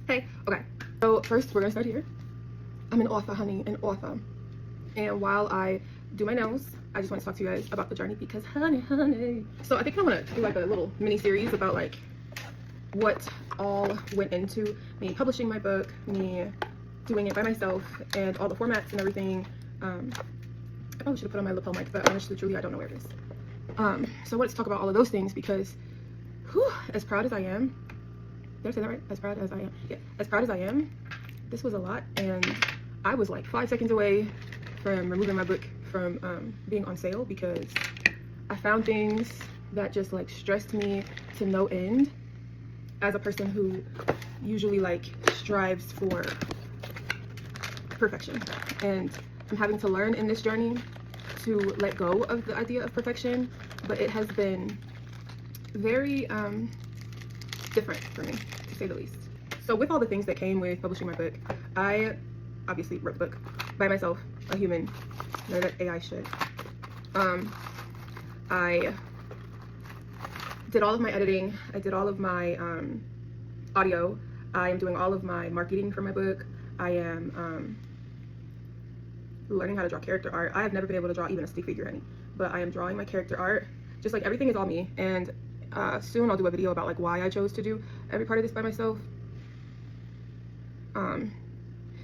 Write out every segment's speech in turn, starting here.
Hey, okay. So first we're gonna start here. I'm an author, honey, an author. And while I do my nails, I just want to talk to you guys about the journey because honey. So I think I want to do like a little mini series about like what all went into me publishing my book, me doing it by myself, and all the formats and everything. I probably should have put on my lapel mic, but honestly, truly, I don't know where it is. So I wanted to talk about all of those things because, whew, as proud as I am, did I say that right? As proud as I am? Yeah, as proud as I am, this was a lot, and I was like 5 seconds away from removing my book from being on sale because I found things that just like stressed me to no end as a person who usually like strives for perfection. And I'm having to learn in this journey to let go of the idea of perfection, but it has been very different for me, to say the least. So with all the things that came with publishing my book, I obviously wrote the book by myself, a human, no, that AI should. I did all of my editing, I did all of my audio, I am doing all of my marketing for my book, I am learning how to draw character art. I have never been able to draw even a stick figure, honey, but I am drawing my character art. Just like everything is all me, and soon I'll do a video about like why I chose to do every part of this by myself. And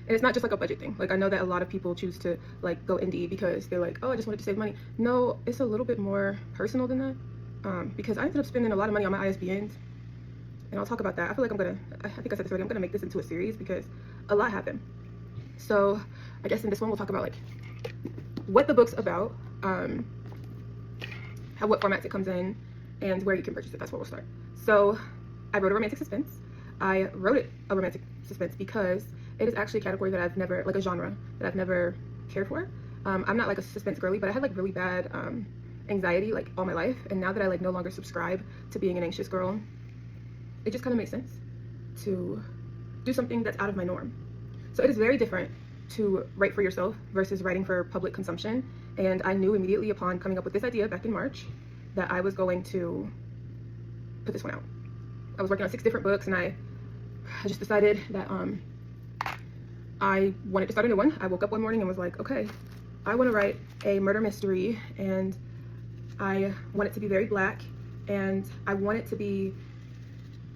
it's not just like a budget thing. Like I know that a lot of people choose to like go indie because they're like, oh, I just wanted to save money. No, it's a little bit more personal than that, because I ended up spending a lot of money on my ISBNs, and I'll talk about that. I feel like I think I said this already, I'm gonna make this into a series because a lot happened. So I guess in this one we'll talk about like what the book's about, what formats it comes in, and where you can purchase it. That's where we'll start. So I wrote a romantic suspense. I wrote it a romantic suspense because it is actually a category that I've never, like a genre that I've never cared for. I'm not like a suspense girly, but I had like really bad anxiety like all my life, and now that I like no longer subscribe to being an anxious girl, it just kind of makes sense to do something that's out of my norm. So it is very different to write for yourself versus writing for public consumption, and I knew immediately upon coming up with this idea back in March that I was going to put this one out. I was working on 6 different books, and I just decided that I wanted to start a new one. I woke up one morning and was like, okay, I want to write a murder mystery, and I want it to be very Black, and I want it to be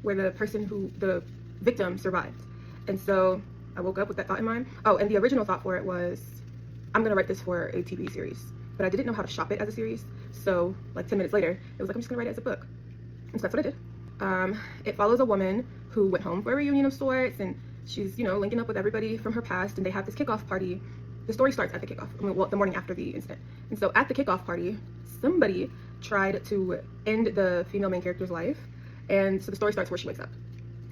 where the victim survived. And so I woke up with that thought in mind. Oh, and the original thought for it was, I'm gonna write this for a TV series, but I didn't know how to shop it as a series. So like 10 minutes later, it was like, I'm just gonna write it as a book. And so that's what I did. It follows a woman who went home for a reunion of sorts, and she's, you know, linking up with everybody from her past, and they have this kickoff party. The story starts at the kickoff, well, the morning after the incident. And so at the kickoff party, somebody tried to end the female main character's life, and so the story starts where she wakes up.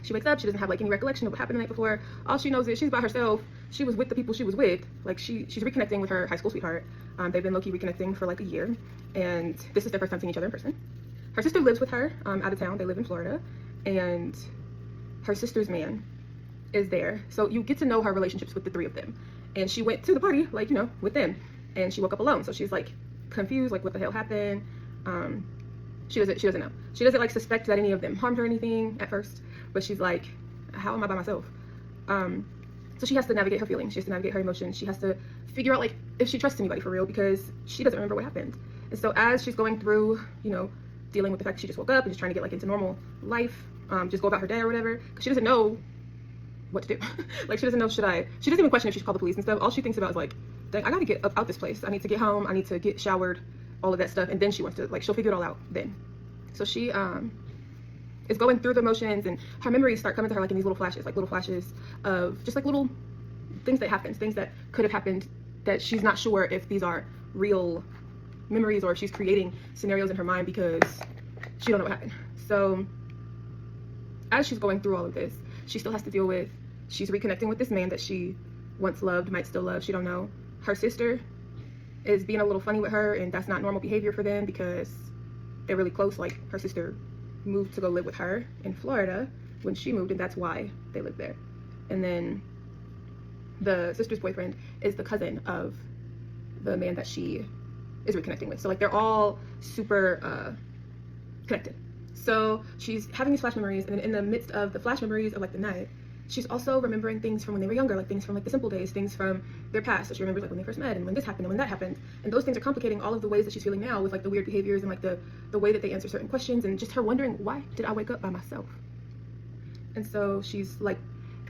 She wakes up, she doesn't have like any recollection of what happened the night before. All she knows is she's by herself. She was with the people she was with. Like she's reconnecting with her high school sweetheart. They've been low-key reconnecting for like a year, and this is their first time seeing each other in person. Her sister lives with her out of town. They live in Florida, and her sister's man is there. So you get to know her relationships with the 3 of them. And she went to the party, like, you know, with them, and she woke up alone. So she's like confused, like what the hell happened? She doesn't know. She doesn't like suspect that any of them harmed her or anything at first, but she's like, how am I by myself? So she has to navigate her feelings. She has to navigate her emotions. She has to figure out like if she trusts anybody for real, because she doesn't remember what happened. And so as she's going through, you know, dealing with the fact that she just woke up and just trying to get like into normal life, just go about her day or whatever, because she doesn't know what to do. Like she doesn't know, she doesn't even question if she should call the police and stuff. All she thinks about is like, dang, I gotta get out this place. I need to get home. I need to get showered, all of that stuff. And then she wants to, like, she'll figure it all out then. So she is going through the motions, and her memories start coming to her like in these little flashes of just like little things that happened, things that could have happened that she's not sure if these are real memories or if she's creating scenarios in her mind because she don't know what happened. So as she's going through all of this, she still has to deal with, she's reconnecting with this man that she once loved, might still love, she don't know. Her sister is being a little funny with her, and that's not normal behavior for them because they're really close. Like her sister moved to go live with her in Florida when she moved, and that's why they live there. And then the sister's boyfriend is the cousin of the man that she is reconnecting with. So like they're all super connected. So she's having these flash memories, and in the midst of the flash memories of like the night, she's also remembering things from when they were younger, like things from like the simple days, things from their past. So she remembers like when they first met and when this happened and when that happened. And those things are complicating all of the ways that she's feeling now with like the weird behaviors and like the way that they answer certain questions, and just her wondering, why did I wake up by myself? And so she's like,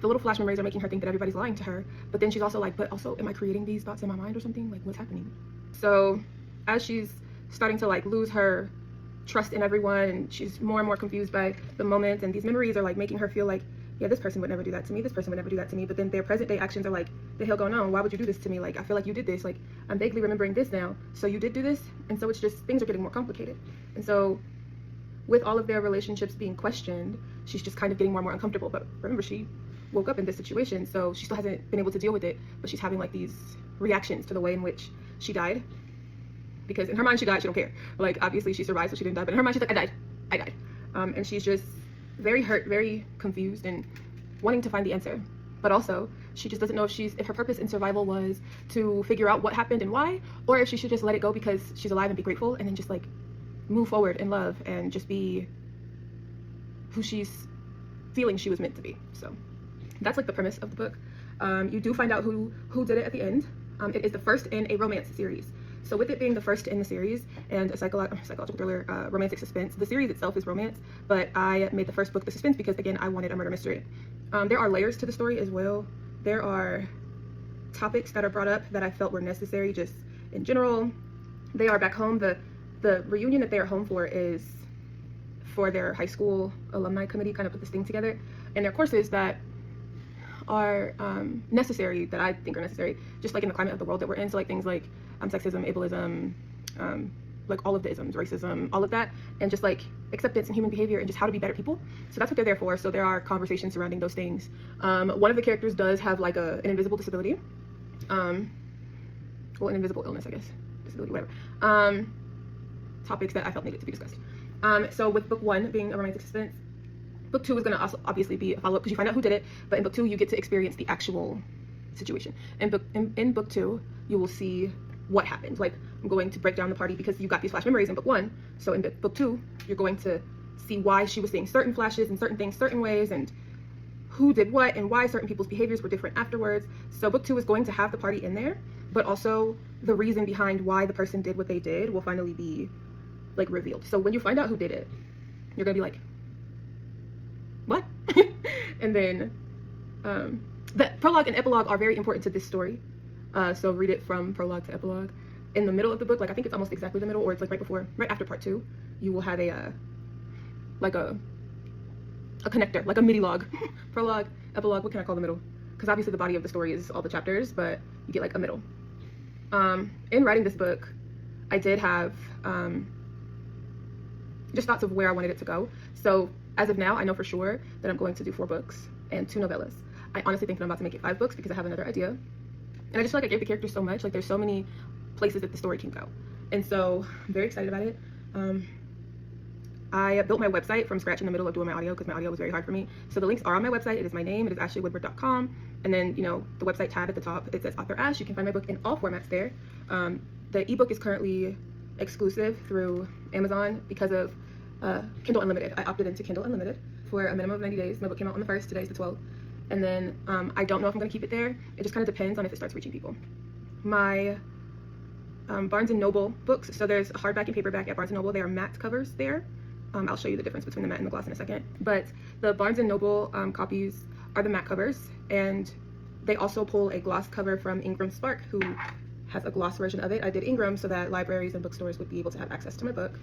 the little flash memories are making her think that everybody's lying to her. But then she's also like, but also, am I creating these thoughts in my mind or something? Like, what's happening? So as she's starting to like lose her trust in everyone, and she's more and more confused by the moment, and these memories are like making her feel like, yeah, this person would never do that to me, this person would never do that to me. But then their present day actions are like, the hell going on? Why would you do this to me? Like, I feel like you did this. Like, I'm vaguely remembering this now, so you did do this. And so it's just, things are getting more complicated. And so with all of their relationships being questioned, she's just kind of getting more and more uncomfortable. But remember, she woke up in this situation, so she still hasn't been able to deal with it, but she's having like these reactions to the way in which she died. Because in her mind she died, she don't care. Like, obviously she survived, so she didn't die, but in her mind she's like, I died. And she's just very hurt, very confused, and wanting to find the answer. But also, she just doesn't know if her purpose in survival was to figure out what happened and why, or if she should just let it go because she's alive and be grateful, and then just like move forward in love and just be who she's feeling she was meant to be. So that's like the premise of the book. You do find out who did it at the end. It is the first in a romance series. So with it being the first in the series and a psychological thriller, romantic suspense, the series itself is romance, but I made the first book the suspense because, again, I wanted a murder mystery. There are layers to the story as well. There are topics that are brought up that I felt were necessary just in general. They are back home. The reunion that they are home for is for their high school alumni committee, kind of put this thing together. And their courses that are necessary, that I think are necessary, just like in the climate of the world that we're in. So like things like sexism, ableism, like all of the isms, racism, all of that, and just like acceptance and human behavior and just how to be better people. So that's what they're there for. So there are conversations surrounding those things. One of the characters does have like an invisible disability, well, an invisible illness, I guess, disability, whatever. Topics that I felt needed to be discussed. So with book 1 being a romantic suspense, book 2 is going to also obviously be a follow-up because you find out who did it, but in book 2 you get to experience the actual situation. In book 2 you will see what happened. Like, I'm going to break down the party because you got these flash memories in book 1. So in book 2 you're going to see why she was seeing certain flashes and certain things certain ways, and who did what and why certain people's behaviors were different afterwards. So book 2 is going to have the party in there, but also the reason behind why the person did what they did will finally be like revealed. So when you find out who did it, you're gonna be like, what? And then the prologue and epilogue are very important to this story. So read it from prologue to epilogue. In the middle of the book, like I think it's almost exactly the middle, or it's like right after part 2, you will have a connector, like a midi log. Prologue, epilogue, what can I call the middle? Because obviously the body of the story is all the chapters, but you get like a middle. In writing this book, I did have just thoughts of where I wanted it to go. So as of now, I know for sure that I'm going to do 4 books and 2 novellas. I honestly think that I'm about to make it 5 books because I have another idea. And I just feel like I gave the characters so much. Like, there's so many places that the story can go. And so I'm very excited about it. I built my website from scratch in the middle of doing my audio because my audio was very hard for me. So the links are on my website. It is my name. It is ashleighwoodward.com. And then, you know, the website tab at the top, it says Author Ash. You can find my book in all formats there. The ebook is currently exclusive through Amazon because of Kindle Unlimited. I opted into Kindle Unlimited for a minimum of 90 days. My book came out on the 1st. Today's the 12th. And then I don't know if I'm going to keep it there. It just kind of depends on if it starts reaching people. My Barnes & Noble books, so there's a hardback and paperback at Barnes & Noble. They are matte covers there. I'll show you the difference between the matte and the gloss in a second. But the Barnes & Noble copies are the matte covers, and they also pull a gloss cover from Ingram Spark, who has a gloss version of it. I did Ingram so that libraries and bookstores would be able to have access to my book.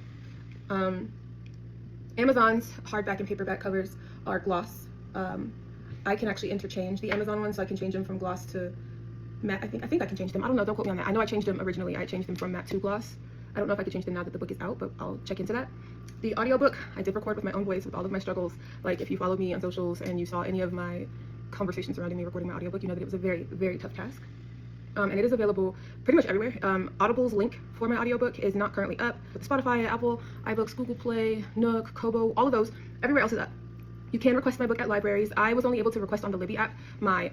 Amazon's hardback and paperback covers are gloss. I can actually interchange the Amazon ones, so I can change them from gloss to matte. I think I can change them. I don't know, don't quote me on that. I know I changed them originally. I changed them from matte to gloss. I don't know if I could change them now that the book is out, but I'll check into that. The audiobook, I did record with my own voice with all of my struggles. Like, if you follow me on socials and you saw any of my conversations surrounding me recording my audiobook, you know that it was a very, very tough task. And it is available pretty much everywhere. Audible's link for my audiobook is not currently up, but Spotify, Apple, iBooks, Google Play, Nook, Kobo, all of those, everywhere else is up. You can request my book at libraries. I was only able to request on the Libby app my,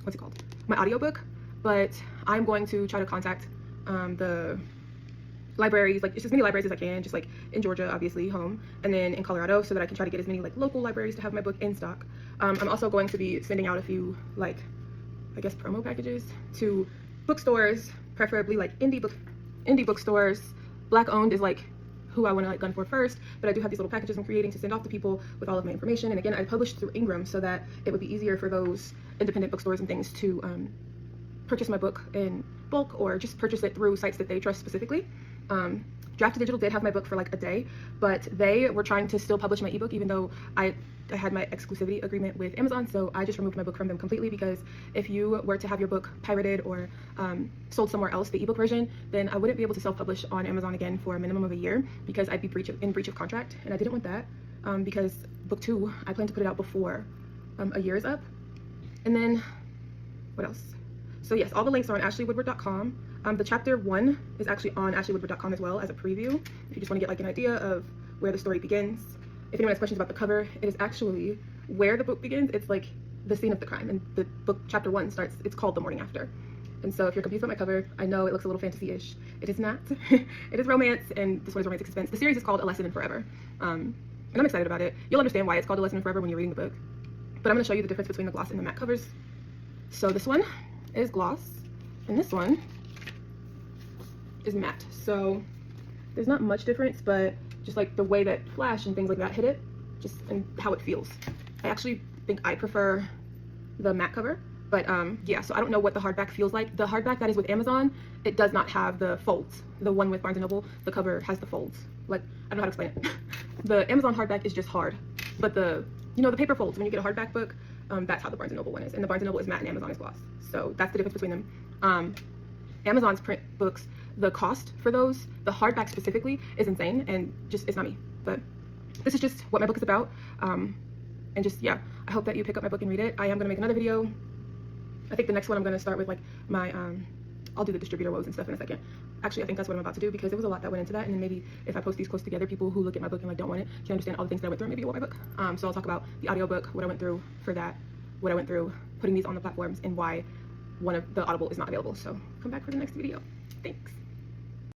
what's it called? My audiobook, but I'm going to try to contact the libraries, like just as many libraries as I can, just like in Georgia, obviously home, and then in Colorado, so that I can try to get as many like local libraries to have my book in stock. I'm also going to be sending out a few like, I guess, promo packages to bookstores, preferably like indie bookstores. Black owned is like who I want to like gun for first, but I do have these little packages I'm creating to send off to people with all of my information. And again, I published through Ingram so that it would be easier for those independent bookstores and things to purchase my book in bulk or just purchase it through sites that they trust specifically. Draft Digital did have my book for like a day, but they were trying to still publish my ebook even though I had my exclusivity agreement with Amazon, so I just removed my book from them completely, because if you were to have your book pirated or sold somewhere else, the ebook version, then I wouldn't be able to self-publish on Amazon again for a minimum of a year, because I'd be in breach of contract, and I didn't want that, because book 2, I plan to put it out before a year is up. And then, what else? So yes, all the links are on ashleighwoodward.com. The chapter 1 is actually on ashleighwoodward.com as well as a preview, if you just want to get like an idea of where the story begins. If anyone has questions about the cover, it is actually where the book begins. It's like the scene of the crime, and the book chapter 1 starts, it's called The Morning After. And so if you're confused about my cover, I know it looks a little fantasy-ish. It is not. It is romance, and this one is romantic suspense. The series is called A Lesson in Forever. And I'm excited about it. You'll understand why it's called A Lesson in Forever when you're reading the book. But I'm going to show you the difference between the gloss and the matte covers. So this one is gloss, and this one is matte. So there's not much difference, but just like the way that flash and things like that hit it, just and how it feels. I actually think I prefer the matte cover, but yeah, so I don't know what the hardback feels like. The hardback that is with Amazon, it does not have the folds. The one with Barnes & Noble, the cover has the folds. Like, I don't know how to explain it. The Amazon hardback is just hard, but the, you know, the paper folds when you get a hardback book, that's how the Barnes & Noble one is, and the Barnes & Noble is matte and Amazon is gloss. So that's the difference between them. Amazon's print books, the cost for those, the hardback specifically, is insane, and just, it's not me. But this is just what my book is about, and just, yeah, I hope that you pick up my book and read it. I am going to make another video. I think the next one I'm going to start with like my, I'll do the distributor woes and stuff in a second. Actually, I think that's what I'm about to do, because there was a lot that went into that, and then maybe if I post these close together, people who look at my book and like don't want it can understand all the things that I went through and maybe want my book. So I'll talk about the audiobook, what I went through for that, what I went through putting these on the platforms, and why one of the Audible is not available. So come back for the next video. Thanks.